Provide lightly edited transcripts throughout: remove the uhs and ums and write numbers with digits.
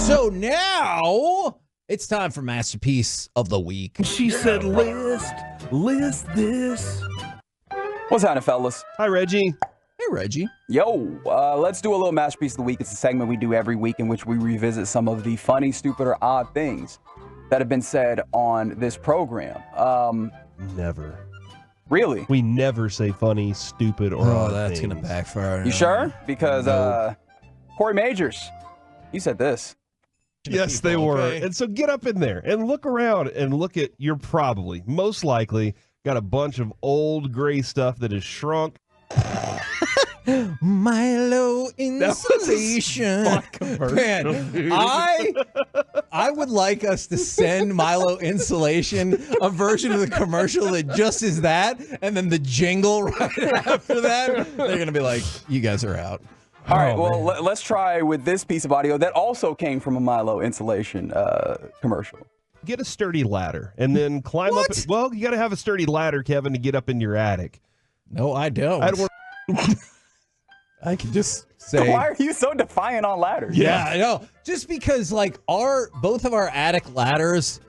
So now it's time for Masterpiece of the Week. She said, list this. What's happening, fellas? Hi, Reggie. Hey, Reggie. Yo, let's do a little Masterpiece of the Week. It's a segment we do every week in which we revisit some of the funny, stupid, or odd things that have been said on this program. Never. Really? We never say funny, stupid, or odd that's things. going to backfire. You sure? Because Corey Majors, he said this. Yes, they were. Okay. And so get up in there and look around and look at, you're probably, most likely, got a bunch of old gray stuff that has shrunk. Milo insulation. Man, I would like us to send Milo insulation a version of the commercial that just is that, and then the jingle right after that. They're gonna be like, "You guys are out." All right, well, let's try with this piece of audio that also came from a Milo insulation commercial. Get a sturdy ladder and then climb up. Well, you got to have a sturdy ladder, Kevin, to get up in your attic. No, I don't. I can just say. Why are you so defiant on ladders? Yeah, I know. Just because, like, both of our attic ladders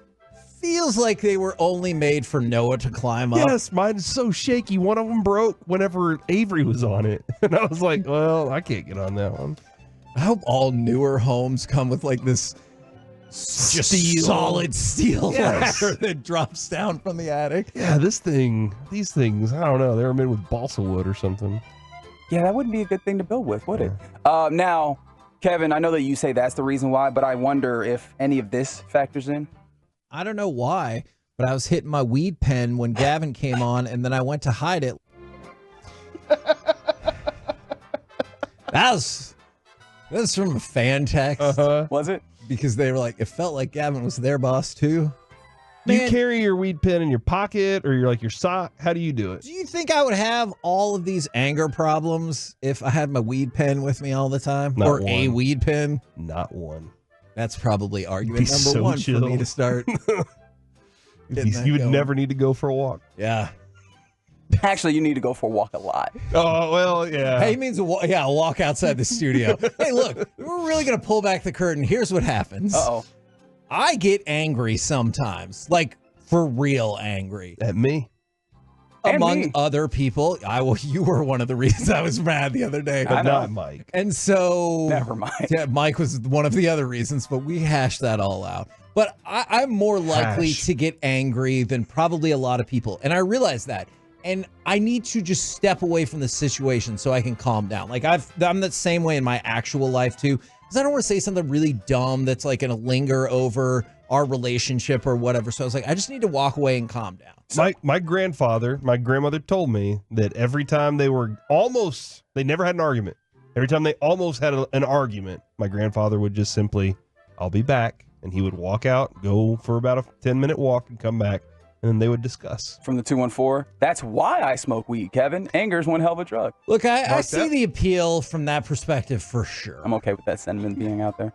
feels like they were only made for Noah to climb up. Yes, mine's so shaky. One of them broke whenever Avery was on it. And I was like, well, I can't get on that one. I hope all newer homes come with, like, this just solid steel ladder that drops down from the attic. Yeah, these things, I don't know. They were made with balsa wood or something. Yeah, that wouldn't be a good thing to build with, would it? Now, Kevin, I know that you say that's the reason why, but I wonder if any of this factors in. I don't know why, but I was hitting my weed pen when Gavin came on, and then I went to hide it. That was from a fan text. Was it? Because they were like, it felt like Gavin was their boss too. Do you carry your weed pen in your pocket or your sock? How do you do it? Do you think I would have all of these anger problems if I had my weed pen with me all the time? Not or one. a weed pen? Not one. That's probably argument number one for me to start. You would never need to go for a walk. Yeah. Actually, you need to go for a walk a lot. Oh, well, yeah. Hey, he means a walk outside the studio. Hey, look, we're really going to pull back the curtain. Here's what happens. Uh-oh. I get angry sometimes, like for real angry. At me? Among other people. You were one of the reasons I was mad the other day. But not Mike. And so... Never mind. Yeah, Mike was one of the other reasons, but we hashed that all out. But I'm more likely to get angry than probably a lot of people. And I realize that. And I need to just step away from the situation so I can calm down. Like I'm the same way in my actual life too. Because I don't want to say something really dumb that's like going to linger over our relationship or whatever. So I was like, I just need to walk away and calm down. So, my grandmother told me that every time they never had an argument. Every time they almost had an argument, my grandfather would just simply, I'll be back. And he would walk out, go for about a 10-minute walk and come back. And then they would discuss. From the 214, that's why I smoke weed, Kevin. Anger is one hell of a drug. Look, I see the appeal from that perspective for sure. I'm okay with that sentiment being out there.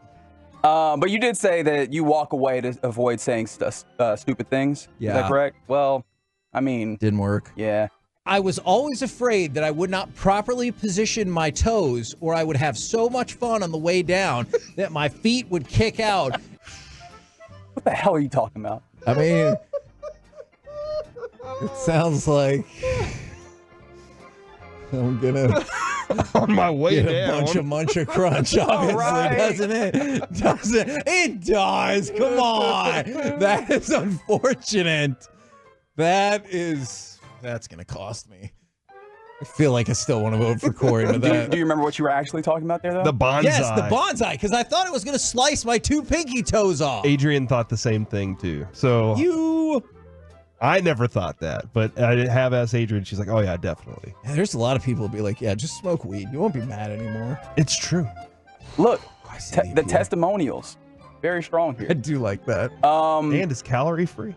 But you did say that you walk away to avoid saying stupid things. Yeah. Is that correct? Well, I mean... Didn't work. Yeah. I was always afraid that I would not properly position my toes or I would have so much fun on the way down that my feet would kick out. What the hell are you talking about? I mean... It sounds like I'm gonna on my way get down. A bunch of munch of crunch, obviously, doesn't it? It does. Come on. That is unfortunate. That's gonna cost me. I feel like I still want to vote for Corey with that. Do you remember what you were actually talking about there, though? The bonsai. Yes, the bonsai, because I thought it was gonna slice my two pinky toes off. Adrian thought the same thing too. So I never thought that, but I have asked Adrian. She's like, oh, yeah, definitely. Yeah, there's a lot of people who be like, yeah, just smoke weed. You won't be mad anymore. It's true. Look, the testimonials. Very strong here. I do like that. And it's calorie free.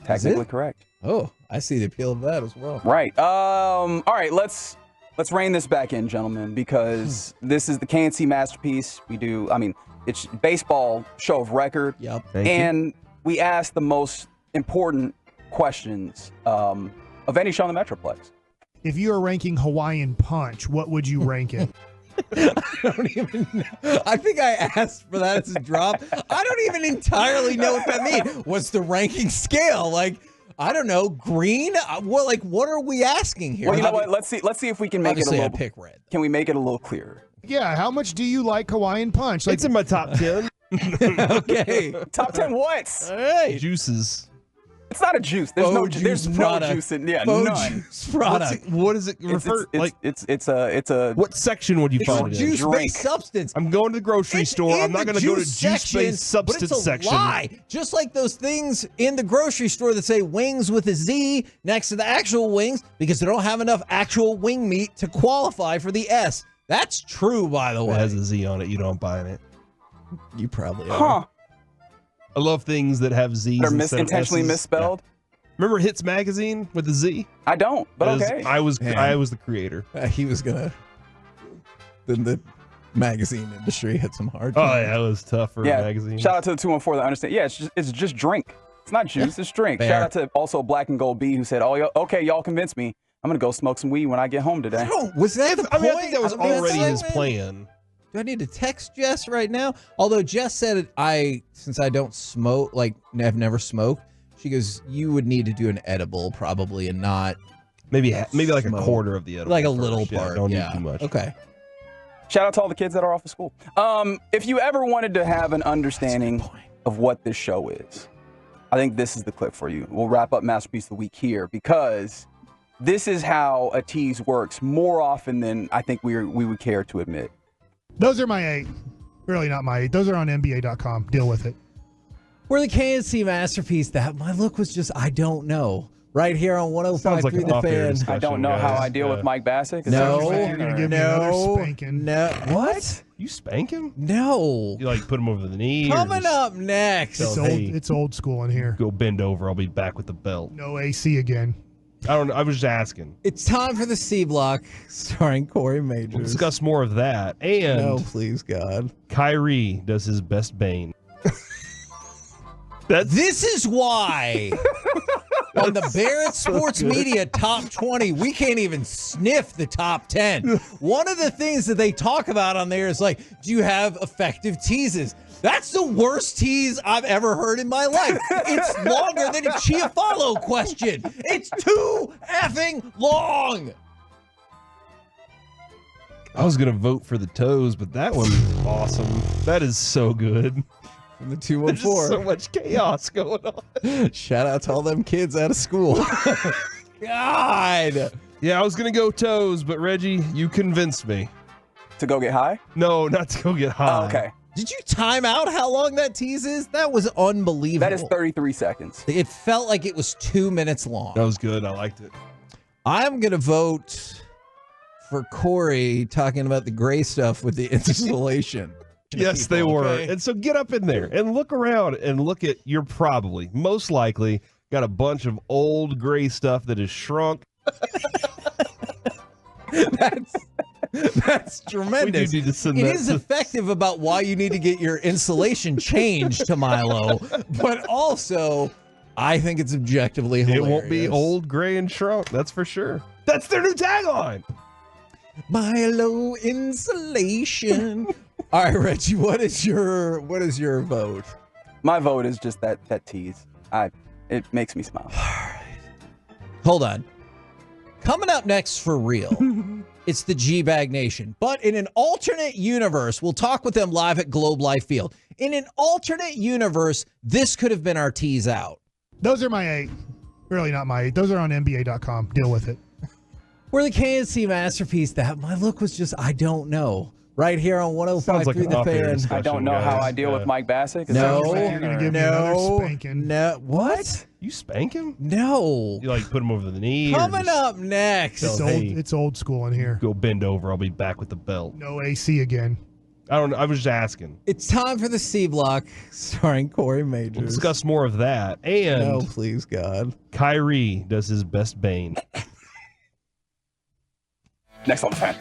Technically correct. Oh, I see the appeal of that as well. Right. All right, let's rein this back in, gentlemen, because this is the KNC Masterpiece. It's baseball show of record. Yep. And we ask the most important questions of any show on the Metroplex. If you are ranking Hawaiian Punch, what would you rank it? I don't even know. I think I asked for that as a drop. I don't even entirely know what that means. What's the ranking scale? Like, I don't know. Green? What are we asking here? Well, you know what? Let's see if we can make it a little. I pick red. Can we make it a little clearer? Yeah. How much do you like Hawaiian Punch? It's in my top 10. Okay. Top 10 what? All right. Juices. It's not a juice. There's no juice in. Yeah, none. Juice product. What does it refer? It's a. What section would you find it in? Juice-based substance. I'm going to the grocery store. I'm not going to go to juice-based substance section. But it's a lie. Just like those things in the grocery store that say wings with a Z next to the actual wings because they don't have enough actual wing meat to qualify for the S. That's true, by the way. It has a Z on it. You know I'm buying it. You probably are. Huh. I love things that have Z's. They're intentionally misspelled. Yeah. Remember Hits Magazine with the Z? I don't, but okay. I was the creator. He was gonna. Then the magazine industry hit some hard. Oh yeah, it was tough for a magazine. Shout out to the 214 that understand. Yeah, it's just drink. It's not juice. It's drink. Fair. Shout out to also Black and Gold B who said, "Oh, okay, y'all convinced me. I'm gonna go smoke some weed when I get home today." Was that the point? I mean, I think that was already his plan. Do I need to text Jess right now? Although Jess said since I don't smoke, like I've never smoked, she goes, you would need to do an edible probably and not maybe like smoke. a quarter of the edible. Like a first. little part. Don't need too much. Okay. Shout out to all the kids that are off of school. If you ever wanted to have an understanding of what this show is, I think this is the clip for you. We'll wrap up Masterpiece of the Week here because this is how a tease works more often than I think we would care to admit. Those are my 8. Really not my 8. Those are on NBA.com. Deal with it. We're the KNC Masterpiece. That my look was just, I don't know. Right here on 105.3 like The Fan. I don't know how I deal with Mike Bassett. No. You're going to give me another spanking. No. What? You spank him? No. You like put him over the knee? Coming up next. It's old school in here. Go bend over. I'll be back with the belt. No AC again. I don't know. I was just asking. It's time for the C Block, starring Corey Majors. We'll discuss more of that. And no, please, God. Kyrie does his best Bane. This is why on the Barrett Sports Media Top 20, we can't even sniff the top 10. One of the things that they talk about on there is like, do you have effective teases? That's the worst tease I've ever heard in my life. It's longer than a Chiafalo question. It's too effing long. I was going to vote for the toes, but that one is awesome. That is so good. From the There's 214. so much chaos going on. Shout out to all them kids out of school. God. Yeah, I was going to go toes, but Reggie, you convinced me. To go get high? No, not to go get high. Oh, okay. Did you time out how long that tease is? That was unbelievable. That is 33 seconds. It felt like it was 2 minutes long. That was good. I liked it. I'm going to vote for Corey talking about the gray stuff with the installation. Yes, they were. Okay. And so get up in there and look around and look at, you're probably, most likely, got a bunch of old gray stuff that is shrunk. That's tremendous. We do need to send it that is effective about why you need to get your insulation changed to Milo, but also I think it's objectively hilarious. It won't be old, gray, and shrunk. That's for sure. That's their new tagline. Milo insulation. All right, Reggie, what is your vote? My vote is just that tease. It makes me smile. All right. Hold on. Coming up next for real, it's the G-Bag Nation. But in an alternate universe, we'll talk with them live at Globe Life Field. In an alternate universe, this could have been our tease out. Those are my 8. Really not my 8. Those are on NBA.com. Deal with it. We're the KNC Masterpiece. That my look was just, I don't know. Right here on 105.3 like The Fan. I don't know how I deal with Mike Bassett. No. You're going to give me another spanking. No. What? You spank him? No. You like put him over the knee? Coming up next. It's old school in here. Go bend over. I'll be back with the belt. No AC again. I don't know. I was just asking. It's time for the C Block, starring Corey Majors. We'll discuss more of that. And no, please, God. Kyrie does his best Bane. Next on the Fan.